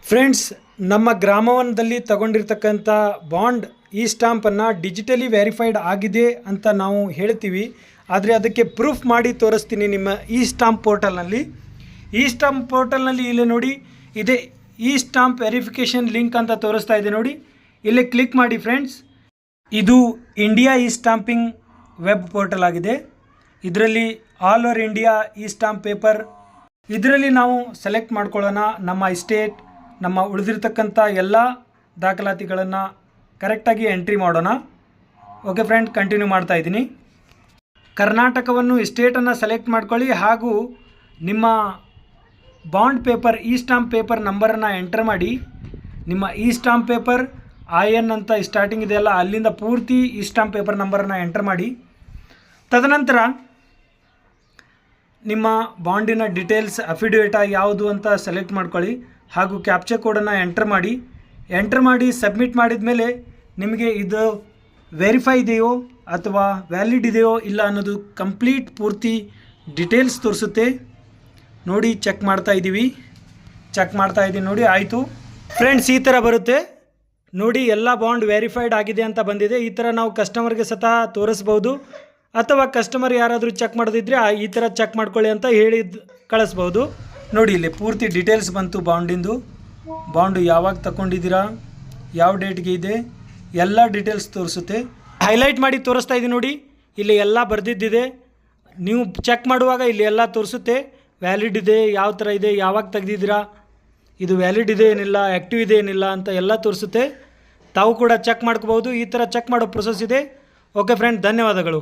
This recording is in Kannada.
ಫ್ರೆಂಡ್ಸ್, ನಮ್ಮ ಗ್ರಾಮವನದಲ್ಲಿ ತಗೊಂಡಿರ್ತಕ್ಕಂಥ ಬಾಂಡ್ ಈ ಸ್ಟಾಂಪನ್ನು ಡಿಜಿಟಲಿ ವೆರಿಫೈಡ್ ಆಗಿದೆ ಅಂತ ನಾವು ಹೇಳ್ತೀವಿ. ಆದರೆ ಅದಕ್ಕೆ ಪ್ರೂಫ್ ಮಾಡಿ ತೋರಿಸ್ತೀನಿ ನಿಮ್ಮ ಈ ಸ್ಟಾಂಪ್ ಪೋರ್ಟಲ್ನಲ್ಲಿ. ಈ ಸ್ಟಾಂಪ್ ಪೋರ್ಟಲ್ನಲ್ಲಿ ಇಲ್ಲಿ ನೋಡಿ, ಇದೆ ಈ ಸ್ಟಾಂಪ್ ವೆರಿಫಿಕೇಷನ್ ಲಿಂಕ್ ಅಂತ ತೋರಿಸ್ತಾ ಇದೆ ನೋಡಿ. ಇಲ್ಲಿ ಕ್ಲಿಕ್ ಮಾಡಿ ಫ್ರೆಂಡ್ಸ್. ಇದು ಇಂಡಿಯಾ ಈ ಸ್ಟಾಂಪಿಂಗ್ ವೆಬ್ ಪೋರ್ಟಲ್ ಆಗಿದೆ. ಇದರಲ್ಲಿ ಆಲ್ ಓವರ್ ಇಂಡಿಯಾ ಈ ಸ್ಟಾಂಪ್ ಪೇಪರ್, ಇದರಲ್ಲಿ ನಾವು ಸೆಲೆಕ್ಟ್ ಮಾಡ್ಕೊಳ್ಳೋಣ ನಮ್ಮ ಸ್ಟೇಟ್, ನಮ್ಮ ಉಳಿದಿರ್ತಕ್ಕಂಥ ಎಲ್ಲ ದಾಖಲಾತಿಗಳನ್ನು ಕರೆಕ್ಟಾಗಿ ಎಂಟ್ರಿ ಮಾಡೋಣ. ಓಕೆ ಫ್ರೆಂಡ್, ಕಂಟಿನ್ಯೂ ಮಾಡ್ತಾ ಇದ್ದೀನಿ. ಕರ್ನಾಟಕವನ್ನು ಸ್ಟೇಟನ್ನು ಸೆಲೆಕ್ಟ್ ಮಾಡ್ಕೊಳ್ಳಿ ಹಾಗೂ ನಿಮ್ಮ ಬಾಂಡ್ ಪೇಪರ್ ಈ ಸ್ಟಾಂಪ್ ಪೇಪರ್ ನಂಬರನ್ನು ಎಂಟರ್ ಮಾಡಿ. ನಿಮ್ಮ ಈ ಸ್ಟಾಂಪ್ ಪೇಪರ್ IN ಅಂತ ಸ್ಟಾರ್ಟಿಂಗ್ ಇದೆಯಲ್ಲ, ಅಲ್ಲಿಂದ ಪೂರ್ತಿ ಈ ಸ್ಟಾಂಪ್ ಪೇಪರ್ ನಂಬರನ್ನು ಎಂಟರ್ ಮಾಡಿ. ತದನಂತರ ನಿಮ್ಮ ಬಾಂಡಿನ ಡೀಟೇಲ್ಸ್ ಅಫಿಡವಿಟ ಯಾವುದು ಅಂತ ಸೆಲೆಕ್ಟ್ ಮಾಡ್ಕೊಳ್ಳಿ ಹಾಗೂ ಕ್ಯಾಪ್ಚರ್ ಕೋಡನ್ನು ಎಂಟರ್ ಮಾಡಿ ಸಬ್ಮಿಟ್ ಮಾಡಿದ ಮೇಲೆ ನಿಮಗೆ ಇದು ವೆರಿಫೈ ಇದೆಯೋ ಅಥವಾ ವ್ಯಾಲಿಡ್ ಇದೆಯೋ ಇಲ್ಲ ಅನ್ನೋದು ಕಂಪ್ಲೀಟ್ ಪೂರ್ತಿ ಡೀಟೇಲ್ಸ್ ತೋರಿಸುತ್ತೆ ನೋಡಿ. ಚೆಕ್ ಮಾಡ್ತಾ ಇದ್ದೀವಿ ನೋಡಿ. ಆಯಿತು ಫ್ರೆಂಡ್ಸ್, ಈ ಥರ ಬರುತ್ತೆ ನೋಡಿ. ಎಲ್ಲ ಬಾಂಡ್ ವೆರಿಫೈಡ್ ಆಗಿದೆ ಅಂತ ಬಂದಿದೆ. ಈ ಥರ ನಾವು ಕಸ್ಟಮರ್ಗೆ ಸಹ ತೋರಿಸ್ಬೋದು, ಅಥವಾ ಕಸ್ಟಮರ್ ಯಾರಾದರೂ ಚೆಕ್ ಮಾಡೋದಿದ್ರೆ ಈ ಥರ ಚೆಕ್ ಮಾಡ್ಕೊಳ್ಳಿ ಅಂತ ಹೇಳಿ ಕಳಿಸ್ಬೋದು. ನೋಡಿ, ಇಲ್ಲಿ ಪೂರ್ತಿ ಡೀಟೇಲ್ಸ್ ಬಂತು. ಬಾಂಡು ಯಾವಾಗ ತಗೊಂಡಿದ್ದೀರಾ, ಯಾವ ಡೇಟ್ಗೆ ಇದೆ, ಎಲ್ಲ ಡೀಟೇಲ್ಸ್ ತೋರಿಸುತ್ತೆ. ಹೈಲೈಟ್ ಮಾಡಿ ತೋರಿಸ್ತಾ ಇದ್ದೀನಿ ನೋಡಿ. ಇಲ್ಲಿ ಎಲ್ಲ ಬರೆದಿದ್ದಿದೆ. ನೀವು ಚೆಕ್ ಮಾಡುವಾಗ ಇಲ್ಲಿ ಎಲ್ಲ ತೋರಿಸುತ್ತೆ. ವ್ಯಾಲಿಡ್ ಇದೆ, ಯಾವ ಥರ ಇದೆ, ಯಾವಾಗ ತೆಗೆದಿದ್ದೀರಾ, ಇದು ವ್ಯಾಲಿಡ್ ಇದೆ ಏನಿಲ್ಲ, ಆ್ಯಕ್ಟಿವ್ ಇದೆ ಏನಿಲ್ಲ ಅಂತ ಎಲ್ಲ ತೋರಿಸುತ್ತೆ. ತಾವು ಕೂಡ ಚೆಕ್ ಮಾಡ್ಕೋಬೋದು. ಈ ಥರ ಚೆಕ್ ಮಾಡೋ ಪ್ರೊಸೆಸ್ ಇದೆ. ಓಕೆ ಫ್ರೆಂಡ್, ಧನ್ಯವಾದಗಳು.